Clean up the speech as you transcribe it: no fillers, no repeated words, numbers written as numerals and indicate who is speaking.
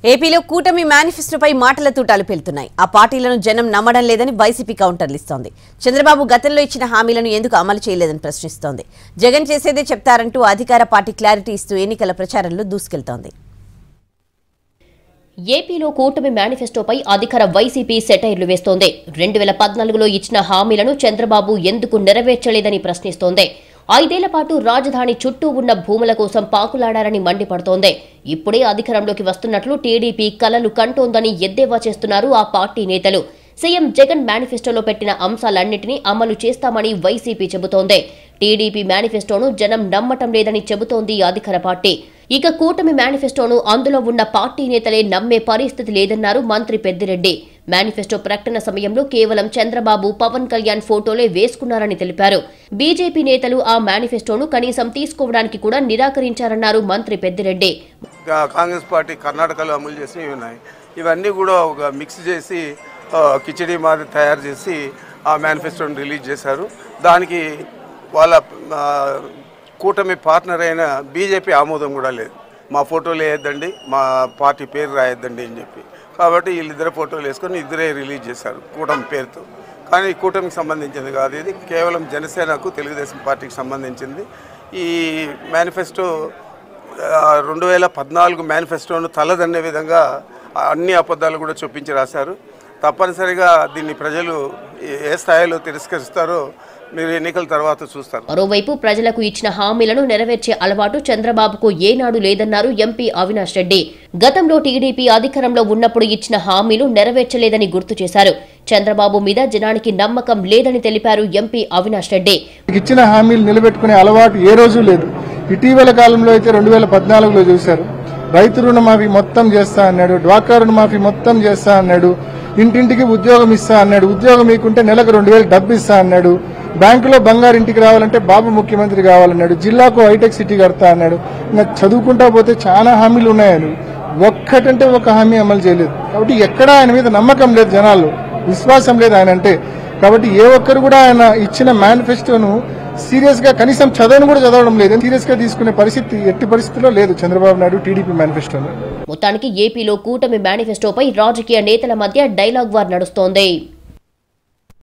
Speaker 1: ఏపీలో కూటమి మేనిఫెస్టోపై మాటల తూటాలు పెళ్తున్నాయి. ఆ పార్టీలను జనం నమ్మడం లేదని వైసీపీ కౌంటర్లు ఇస్తోంది. చంద్రబాబు గతంలో ఇచ్చిన హామీలను ఎందుకు అమలు చేయలేదని ప్రశ్నిస్తోంది. జగన్ చేసేదే చెప్తారంటూ అధికార పార్టీ క్లారిటీ ఇస్తూ ఎన్నికల ప్రచారంలో దూసుకెళ్తోంది.
Speaker 2: ఏపీలో కూటమి మేనిఫెస్టోపై అధికార వైసీపీ సెటైర్లు వేస్తోంది. 2014లో ఇచ్చిన హామీలను చంద్రబాబు ఎందుకు నెరవేర్చలేదని ప్రశ్నిస్తోంది. 5 ఏళ్ల పాటు రాజధాని చుట్టూ ఉన్న భూముల కోసం పాకులాడారని మండిపడుతోంది. ఇప్పుడే అధికారంలోకి వస్తున్నట్లు టీడీపీ కలలు కంటోందని ఎద్దేవా చేస్తున్నారు ఆ పార్టీ నేతలు. సీఎం జగన్ మేనిఫెస్టోలో పెట్టిన అంశాలన్నింటినీ అమలు చేస్తామని వైసీపీ చెబుతోంది. టీడీపీ మేనిఫెస్టోను జనం నమ్మటం లేదని చెబుతోంది అధికార పార్టీ. ఇక కూటమి మేనిఫెస్టోను అందులో ఉన్న పార్టీ నేతలే నమ్మే పరిస్థితి లేదన్నారు మంత్రి పెద్దిరెడ్డి. మేనిఫెస్టో ప్రకటన సమయంలో కేవలం చంద్రబాబు, పవన్ కళ్యాణ్ ఫోటోలే వేసుకున్నారని తెలిపారు. బీజేపీ నేతలు ఆ మేనిఫెస్టోను కనీసం తీసుకోవడానికి కూడా నిరాకరించారన్నారు మంత్రి పెద్దిరెడ్డి.
Speaker 3: కాంగ్రెస్ పార్టీ కర్ణాటకలో అమలు చేసినవి ఉన్నాయి. ఇవన్నీ కూడా ఒక మిక్స్ చేసి కిచడీ మాదిరి తయారు చేసి ఆ మేనిఫెస్టోని రిలీజ్ చేశారు. దానికి వాళ్ళ కూటమి పార్ట్నర్ అయిన బీజేపీ ఆమోదం కూడా లేదు. మా ఫోటోలు వేయద్దండి, మా పార్టీ పేరు రాయొద్దండి అని చెప్పి. కాబట్టి వీళ్ళిద్దరు ఫోటోలు వేసుకొని ఇద్దరే రిలీజ్ చేశారు కూటమి పేరుతో. కానీ కూటమికి సంబంధించింది కాదు, ఇది కేవలం జనసేనకు, తెలుగుదేశం పార్టీకి సంబంధించింది. ఈ మేనిఫెస్టో 2014 మేనిఫెస్టోను తలదన్నే విధంగా అన్ని అబద్ధాలు కూడా చొప్పించి రాశారు. తప్పనిసరిగా దీన్ని ప్రజలు ఏ స్థాయిలో తిరస్కరిస్తారో మీరు ఎన్నికల తర్వాత చూస్తారు.
Speaker 2: మరోవైపు ప్రజలకు ఇచ్చిన హామీలను నెరవేర్చే అలవాటు చంద్రబాబుకు ఏనాడు లేదన్నారు ఎంపీ అవినాష్ రెడ్డి. గతంలో టీడీపీ అధికారంలో ఉన్నప్పుడు ఇచ్చిన హామీలు నెరవేర్చలేదని గుర్తు చేశారు. చంద్రబాబు మీద జనానికి నమ్మకం లేదని తెలిపారు ఎంపీ అవినాష్ రెడ్డి.
Speaker 4: ఇచ్చిన హామీలు నిలబెట్టుకునే అలవాటు ఏ రోజు లేదు. ఇటీవల కాలంలో అయితే 2014లో చూశారు. రైతు రుణమాఫీ మొత్తం చేస్తా అన్నాడు, డ్వాక్రా రుణమాఫీ మొత్తం చేస్తా అన్నాడు, ఇంటింటికి ఉద్యోగం ఇస్తా అన్నాడు, ఉద్యోగం మీకుంటే నెలకు 2000 డబ్బు ఇస్తా అన్నాడు, బ్యాంకులో బంగారు ఇంటికి రావాలంటే బాబు ముఖ్యమంత్రి కావాలన్నాడు, జిల్లాకు హైటెక్ సిటీ కడతా అన్నాడు. ఇంకా చదువుకుంటా పోతే చాలా హామీలు ఉన్నాయని ఒక్కటంటే ఒక హామీ అమలు చేయలేదు. కాబట్టి ఎక్కడా ఆయన మీద నమ్మకం లేదు, జనాల్లో విశ్వాసం లేదు ఆయన అంటే. కాబట్టి ఏ ఒక్కరు కూడా ఆయన ఇచ్చిన మేనిఫెస్టోను సీరియస్ గా కనీసం కూడా చదవడం లేదు. సీరియస్ గా తీసుకునే పరిస్థితి ఎట్టి పరిస్థితుల్లో లేదు చంద్రబాబు నాయుడు టీడీపీ మేనిఫెస్టోలో.
Speaker 2: మొత్తానికి ఏపీలో కూటమి మేనిఫెస్టోపై రాజకీయ నేతల మధ్య డైలాగ్ వార్ నడుస్తోంది.